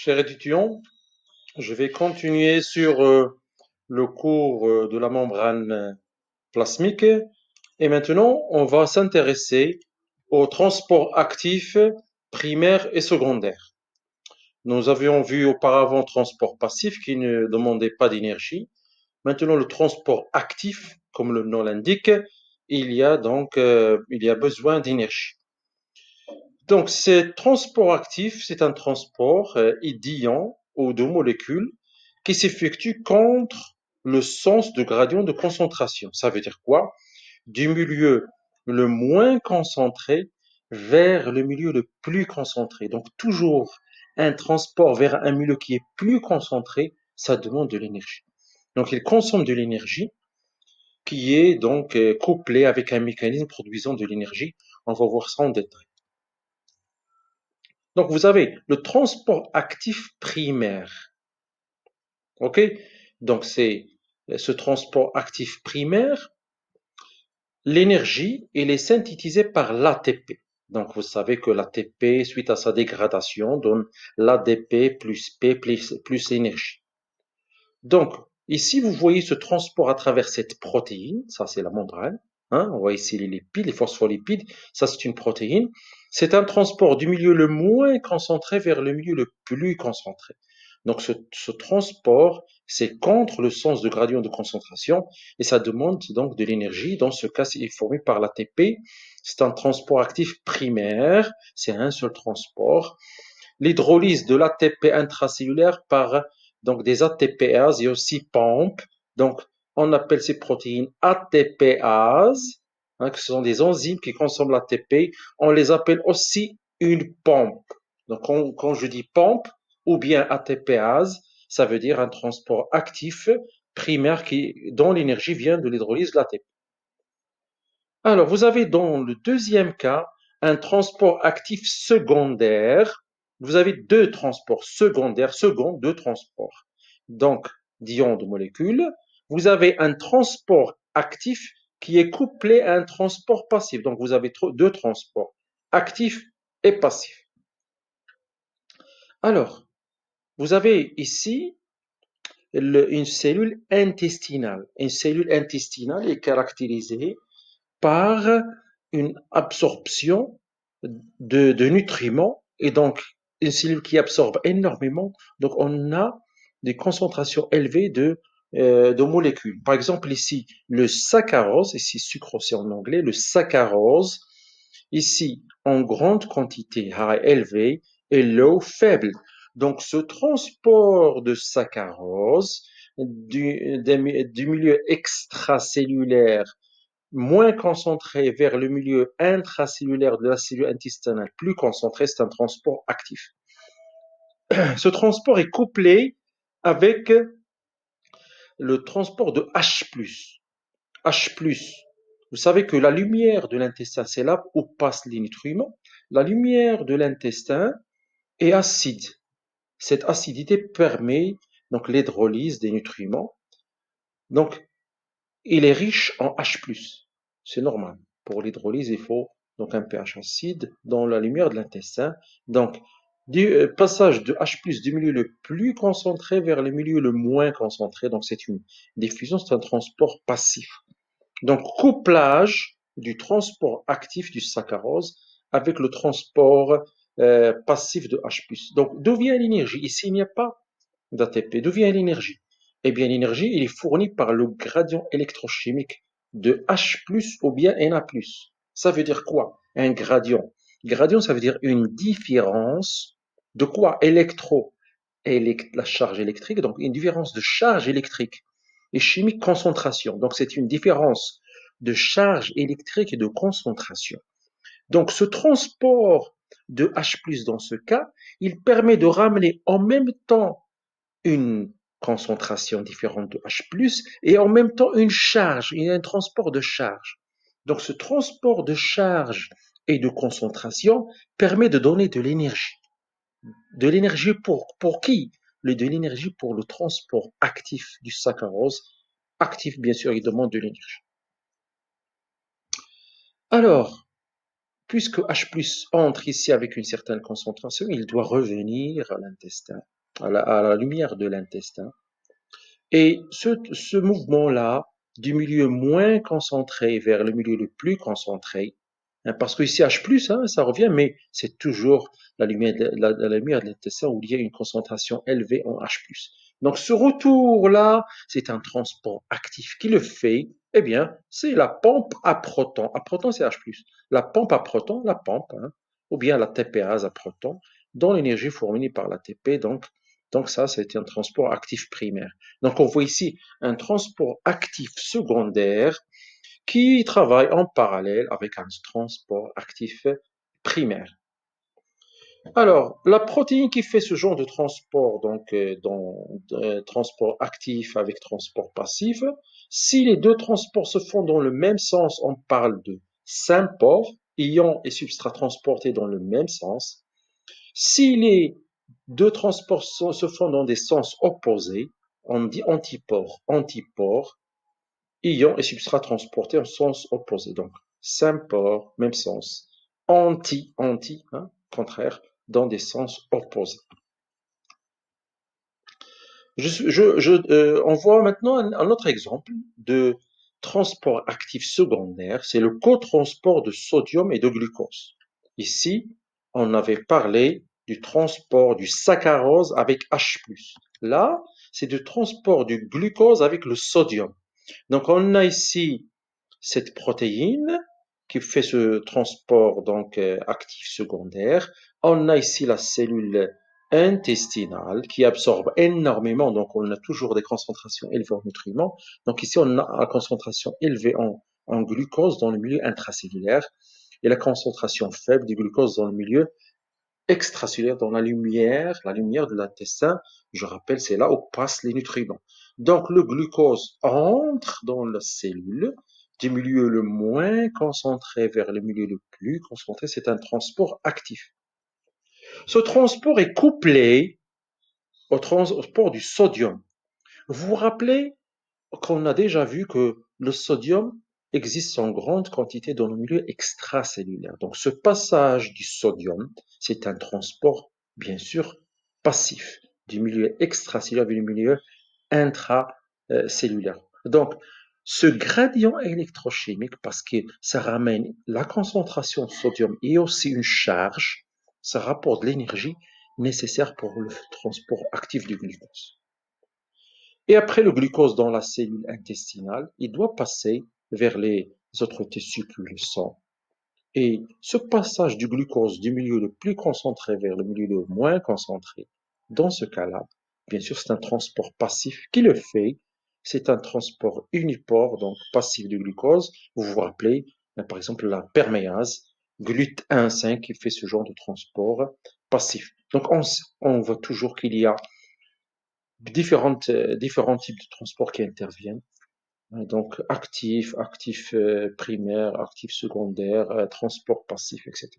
Chers étudiants, je vais continuer sur le cours de la membrane plasmique et maintenant on va s'intéresser au transport actif primaire et secondaire. Nous avions vu auparavant transport passif qui ne demandait pas d'énergie. Maintenant le transport actif, comme le nom l'indique, il y a besoin d'énergie. Donc, ce transport actif, c'est un transport d'ions ou de molécules qui s'effectue contre le sens de gradient de concentration. Ça veut dire quoi? Du milieu le moins concentré vers le milieu le plus concentré. Donc, toujours un transport vers un milieu qui est plus concentré, ça demande de l'énergie. Donc, il consomme de l'énergie qui est donc couplée avec un mécanisme produisant de l'énergie. On va voir ça en détail. Donc, vous avez le transport actif primaire. OK? Donc, c'est ce transport actif primaire. L'énergie, elle est synthétisée par l'ATP. Donc, vous savez que l'ATP, suite à sa dégradation, donne l'ADP plus P plus énergie. Donc, ici, vous voyez ce transport à travers cette protéine. Ça, c'est la membrane. Hein? On voit ici les lipides, les phospholipides. Ça, c'est une protéine. C'est un transport du milieu le moins concentré vers le milieu le plus concentré. Donc, ce transport, c'est contre le sens de gradient de concentration et ça demande donc de l'énergie. Dans ce cas, c'est formé par l'ATP. C'est un transport actif primaire. C'est un seul transport. L'hydrolyse de l'ATP intracellulaire par donc des ATPases et aussi PAMP. Donc, on appelle ces protéines ATPases, hein, que ce sont des enzymes qui consomment l'ATP. On les appelle aussi une pompe. Donc, quand je dis pompe ou bien ATPase, ça veut dire un transport actif primaire dont l'énergie vient de l'hydrolyse de l'ATP. Alors, vous avez dans le deuxième cas un transport actif secondaire. Vous avez deux transports secondaires, deux transports. Donc, d'ions de molécules. Vous avez un transport actif qui est couplé à un transport passif. Donc, vous avez deux transports, actif et passif. Alors, vous avez ici une cellule intestinale. Une cellule intestinale est caractérisée par une absorption de nutriments et donc une cellule qui absorbe énormément. Donc on a des concentrations élevées de molécules. Par exemple ici le saccharose, ici sucrose en anglais, le saccharose, ici en grande quantité, high élevé, et low faible. Donc ce transport de saccharose du milieu extracellulaire moins concentré vers le milieu intracellulaire de la cellule intestinale, plus concentré, c'est un transport actif. Ce transport est couplé avec le transport de H+. H+. Vous savez que la lumière de l'intestin, c'est là où passent les nutriments. La lumière de l'intestin est acide. Cette acidité permet donc l'hydrolyse des nutriments. Donc, il est riche en H+. C'est normal. Pour l'hydrolyse, il faut donc un pH acide dans la lumière de l'intestin. Donc, du passage de H+, du milieu le plus concentré vers le milieu le moins concentré. Donc, c'est une diffusion, c'est un transport passif. Donc, couplage du transport actif du saccharose avec le transport passif de H+. Donc, d'où vient l'énergie? Ici, il n'y a pas d'ATP. D'où vient l'énergie? Eh bien, l'énergie, il est fournie par le gradient électrochimique de H+ ou bien Na+. Ça veut dire quoi? Un gradient. Gradient, ça veut dire une différence de quoi? La charge électrique, donc une différence de charge électrique et chimique concentration. Donc, c'est une différence de charge électrique et de concentration. Donc, ce transport de H+ dans ce cas, il permet de ramener en même temps une concentration différente de H+, et en même temps une charge, il y a un transport de charge. Donc ce transport de charge et de concentration permet de donner de l'énergie. De l'énergie pour qui? De l'énergie pour le transport actif du saccharose. Actif, bien sûr, il demande de l'énergie. Alors, puisque H+ entre ici avec une certaine concentration, il doit revenir à l'intestin, à la lumière de l'intestin. Et ce mouvement-là, du milieu moins concentré vers le milieu le plus concentré, hein, parce que ici H+, hein, ça revient, mais c'est toujours la lumière la lumière de l'intestin où il y a une concentration élevée en H+. Donc ce retour-là, c'est un transport actif. Qui le fait? Eh bien, c'est la pompe à protons. À protons, c'est H+. La pompe à protons, la pompe, hein, ou bien la TPase à protons, dont l'énergie fournie par l'ATP. Donc ça, c'est un transport actif primaire. Donc on voit ici un transport actif secondaire qui travaille en parallèle avec un transport actif primaire. Alors, la protéine qui fait ce genre de transport, donc transport actif avec transport passif, si les deux transports se font dans le même sens, on parle de sympore, ion et substrat transportés dans le même sens. Si les deux transports se font dans des sens opposés, on dit antipore. Antipore, ion et substrat transportés en sens opposé. Donc, sympore, même sens. Anti, hein, contraire, dans des sens opposés. On voit maintenant un autre exemple de transport actif secondaire, c'est le cotransport de sodium et de glucose. Ici, on avait parlé du transport du saccharose avec H+. Là, c'est du transport du glucose avec le sodium. Donc, on a ici cette protéine qui fait ce transport donc actif secondaire. On a ici la cellule intestinale qui absorbe énormément, donc on a toujours des concentrations élevées en nutriments. Donc ici, on a la concentration élevée en glucose dans le milieu intracellulaire et la concentration faible du glucose dans le milieu extracellulaire, dans la lumière de l'intestin. Je rappelle, c'est là où passent les nutriments. Donc le glucose entre dans la cellule du milieu le moins concentré vers le milieu le plus concentré, c'est un transport actif. Ce transport est couplé au transport du sodium. Vous vous rappelez qu'on a déjà vu que le sodium existe en grande quantité dans le milieu extracellulaire. Donc ce passage du sodium, c'est un transport, bien sûr, passif du milieu extracellulaire vers le milieu intracellulaire. Donc ce gradient électrochimique, parce que ça ramène la concentration de sodium et aussi une charge, ça rapporte l'énergie nécessaire pour le transport actif du glucose. Et après le glucose dans la cellule intestinale, il doit passer vers les autres testicules, le sang. Et ce passage du glucose du milieu le plus concentré vers le milieu le moins concentré, dans ce cas-là, bien sûr, c'est un transport passif qui le fait. C'est un transport unipore, donc passif du glucose. Vous vous rappelez, par exemple, la perméase, GLUT1,5 qui fait ce genre de transport passif. Donc, on voit toujours qu'il y a différents types de transports qui interviennent. Donc, actif primaire, actif secondaire, transport passif, etc.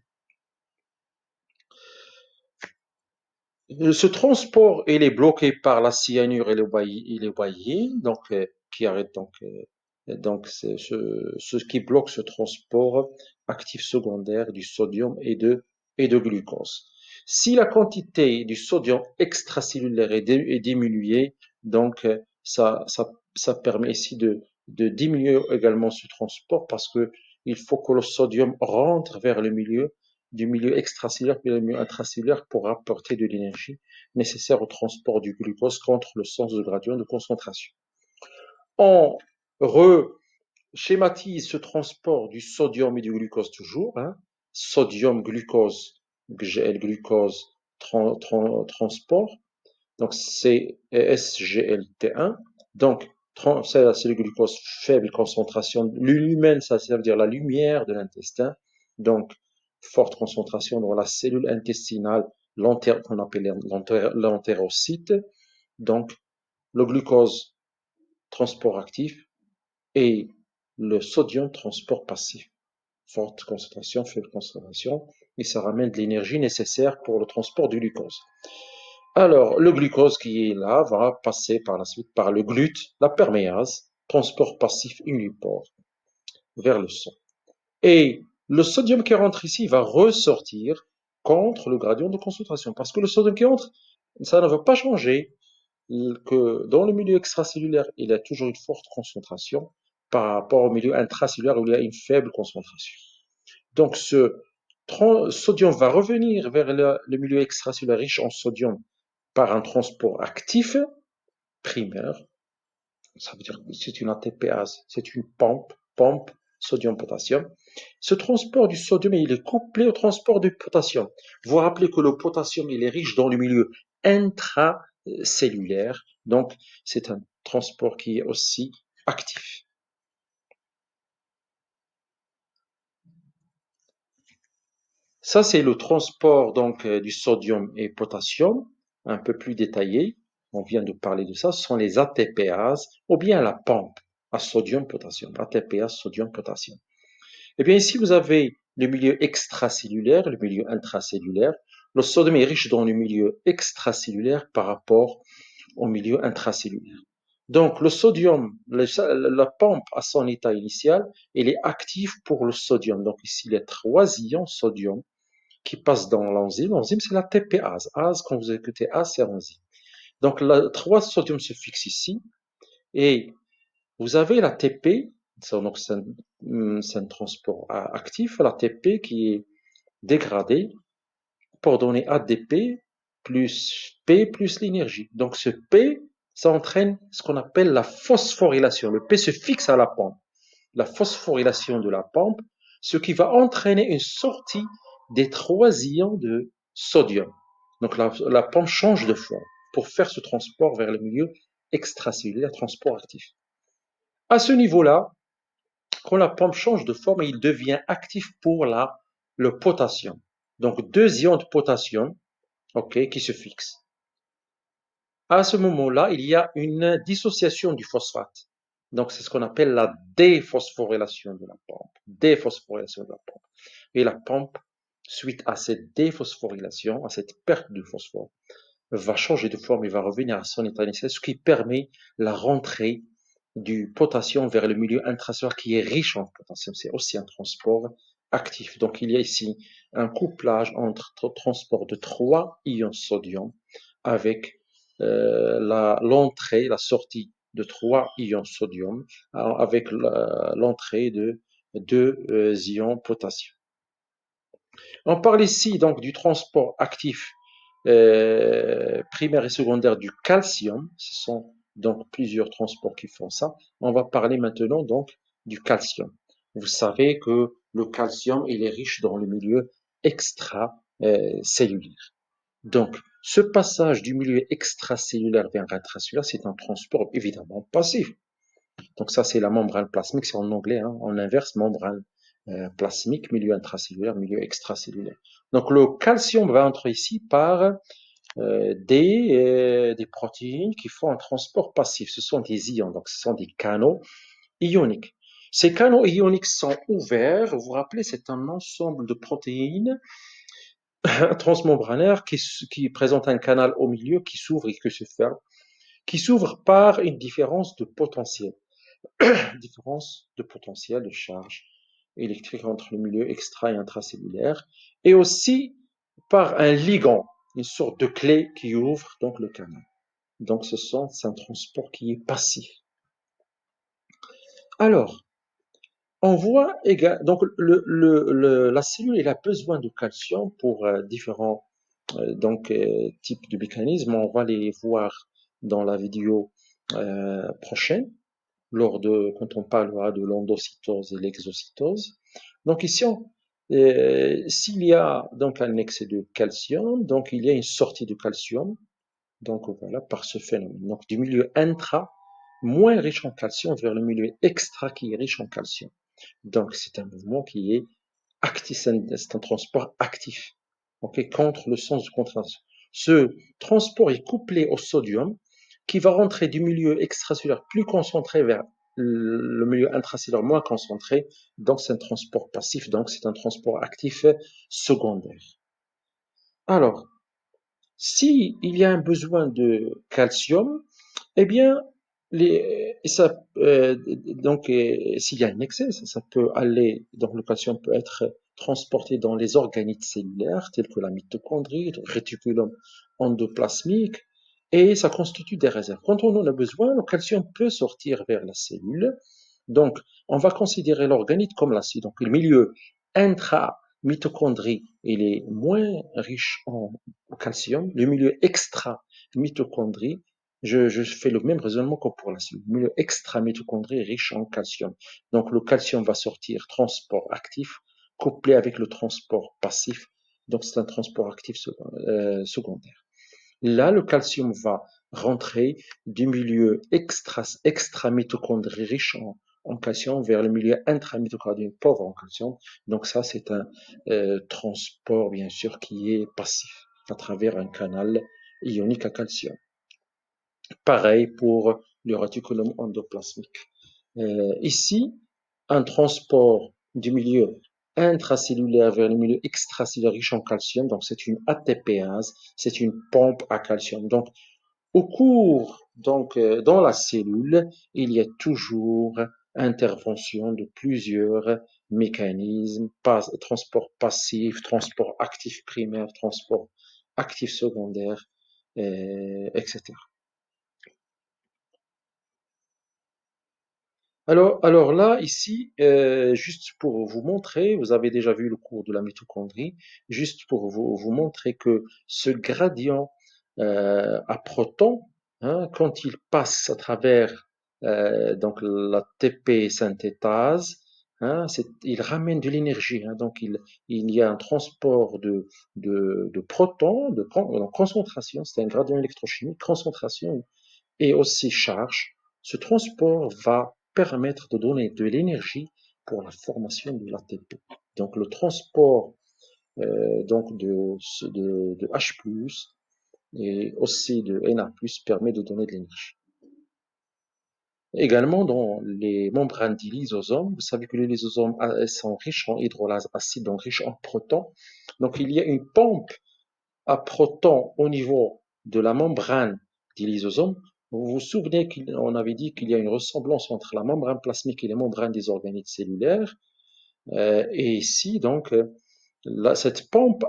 Ce transport, il est bloqué par la cyanure et le bailli, donc, qui arrête donc c'est ce qui bloque ce transport actif secondaire du sodium et de glucose. Si la quantité du sodium extracellulaire est diminuée, donc ça permet ici de diminuer également ce transport parce que il faut que le sodium rentre vers le milieu du milieu extracellulaire puis le milieu intracellulaire pour apporter de l'énergie nécessaire au transport du glucose contre le sens de gradient de concentration. On schématise ce transport du sodium et du glucose toujours, hein. Sodium, glucose, Gl, glucose, transport, donc c'est SGLT1, donc c'est le glucose faible concentration, lumen, ça veut dire la lumière de l'intestin, donc forte concentration dans la cellule intestinale, qu'on appelle l'entérocyte, donc le glucose transport actif et le sodium transport passif. Forte concentration, faible concentration, et ça ramène de l'énergie nécessaire pour le transport du glucose. Alors, le glucose qui est là va passer par la suite par le GLUT, la perméase, transport passif unipore, vers le sang. Et le sodium qui rentre ici va ressortir contre le gradient de concentration. Parce que le sodium qui entre, ça ne va pas changer que dans le milieu extracellulaire, il y a toujours une forte concentration par rapport au milieu intracellulaire où il y a une faible concentration. Donc, ce sodium va revenir vers le milieu extracellulaire riche en sodium par un transport actif primaire. Ça veut dire que c'est une ATPase, c'est une pompe sodium-potassium. Ce transport du sodium, il est couplé au transport du potassium. Vous vous rappelez que le potassium, il est riche dans le milieu intracellulaire, donc c'est un transport qui est aussi actif. Ça, c'est le transport donc du sodium et potassium, un peu plus détaillé. On vient de parler de ça. Ce sont les ATPases ou bien la pompe à sodium-potassium. ATPase, sodium-potassium. Eh bien, ici, vous avez le milieu extracellulaire, le milieu intracellulaire. Le sodium est riche dans le milieu extracellulaire par rapport au milieu intracellulaire. Donc, le sodium, la pompe à son état initial, elle est active pour le sodium. Donc, ici, les 3 ions sodium qui passent dans l'enzyme. L'enzyme, c'est la TPase. Ase, quand vous écoutez ase, c'est enzyme. Donc, la 3 sodium se fixe ici. Et vous avez la TP, donc c'est un transport actif, la TP qui est dégradée pour donner ADP plus P plus l'énergie. Donc ce P, ça entraîne ce qu'on appelle la phosphorylation. Le P se fixe à la pompe. La phosphorylation de la pompe, ce qui va entraîner une sortie des 3 ions de sodium. Donc la pompe change de forme pour faire ce transport vers le milieu extracellulaire, transport actif. À ce niveau-là, quand la pompe change de forme, il devient actif pour le potassium. Donc 2 ions de potassium, ok, qui se fixent. À ce moment-là, il y a une dissociation du phosphate. Donc c'est ce qu'on appelle la déphosphorylation de la pompe. Déphosphorylation de la pompe. Et la pompe, suite à cette déphosphorylation, à cette perte de phosphore, va changer de forme et va revenir à son état initial, ce qui permet la rentrée du potassium vers le milieu intracellulaire qui est riche en potassium. C'est aussi un transport actif. Donc il y a ici un couplage entre transport de 3 ions sodium avec l'entrée, la sortie de 3 ions sodium avec l'entrée de 2 ions potassium. On parle ici donc du transport actif primaire et secondaire du calcium. Ce sont donc plusieurs transports qui font ça. On va parler maintenant donc du calcium. Vous savez que le calcium, il est riche dans le milieu extracellulaire. Donc, ce passage du milieu extracellulaire vers intracellulaire, c'est un transport évidemment passif. Donc ça, c'est la membrane plasmique, c'est en anglais, hein, en inverse, membrane plasmique, milieu intracellulaire, milieu extracellulaire. Donc le calcium va entrer ici par des protéines qui font un transport passif. Ce sont des ions, donc ce sont des canaux ioniques. Ces canaux ioniques sont ouverts. Vous vous rappelez, c'est un ensemble de protéines transmembranaires qui présentent un canal au milieu qui s'ouvre et qui se ferme, qui s'ouvre par une différence de potentiel. Différence de potentiel de charge électrique entre le milieu extra et intracellulaire, et aussi par un ligand, une sorte de clé qui ouvre donc le canal. Donc c'est un transport qui est passif. Alors, on voit également, donc la cellule elle a besoin de calcium pour différents types de mécanismes. On va les voir dans la vidéo prochaine. Quand on parlera de l'endocytose et l'exocytose. Donc ici, s'il y a donc un excès de calcium, donc il y a une sortie de calcium, donc voilà, par ce phénomène. Donc du milieu intra, moins riche en calcium, vers le milieu extra qui est riche en calcium. Donc c'est un mouvement qui est actif, c'est un transport actif, ok, contre le sens de contraction. Ce transport est couplé au sodium qui va rentrer du milieu extracellulaire plus concentré vers le milieu intracellulaire moins concentré, donc c'est un transport passif, donc c'est un transport actif secondaire. Alors, s'il y a un besoin de calcium, eh bien, s'il y a un excès, ça peut aller, donc le calcium peut être transporté dans les organites cellulaires, tels que la mitochondrie, le réticulum endoplasmique, et ça constitue des réserves. Quand on en a besoin, le calcium peut sortir vers la cellule. Donc, on va considérer l'organite comme l'acide. Donc, le milieu intra-mitochondrie, il est moins riche en calcium. Le milieu extra-mitochondrie, je fais le même raisonnement que pour l'acide. Le milieu extra-mitochondrie est riche en calcium. Donc, le calcium va sortir transport actif, couplé avec le transport passif. Donc, c'est un transport actif secondaire. Là, le calcium va rentrer du milieu extra-mitochondrie riche en calcium vers le milieu intramitochondrien pauvre en calcium. Donc ça, c'est un transport, bien sûr, qui est passif à travers un canal ionique à calcium. Pareil pour le réticulum endoplasmique. Ici, un transport du milieu intracellulaire vers le milieu extracellulaire riche en calcium, donc c'est une ATPase, c'est une pompe à calcium. Donc, au cours, dans la cellule, il y a toujours intervention de plusieurs mécanismes, transport passif, transport actif primaire, transport actif secondaire, etc. Alors là, ici, juste pour vous montrer, vous avez déjà vu le cours de la mitochondrie, juste pour vous montrer que ce gradient à protons, hein, quand il passe à travers donc la TP synthétase, hein, il ramène de l'énergie. Hein, donc il y a un transport de protons, donc concentration, c'est un gradient électrochimique, concentration et aussi charge. Ce transport va permettre de donner de l'énergie pour la formation de l'ATP. Donc le transport donc de H+, et aussi de Na+, permet de donner de l'énergie. Également, dans les membranes des lysosomes, vous savez que les lysosomes sont riches en hydrolase acide, donc riches en protons. Donc il y a une pompe à protons au niveau de la membrane des lysosomes. Vous vous souvenez qu'on avait dit qu'il y a une ressemblance entre la membrane plasmique et les membranes des organites cellulaires. Et ici, donc, cette pompe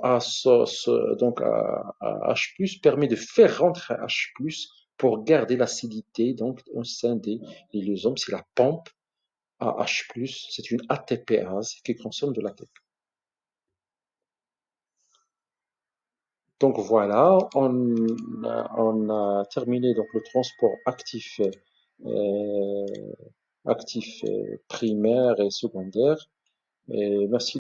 donc à H+, permet de faire rentrer H+, pour garder l'acidité donc au sein des lysosomes. C'est la pompe à H+, c'est une ATPase qui consomme de l'ATP. Donc voilà, on a terminé donc le transport euh, actif primaire et secondaire. Et merci.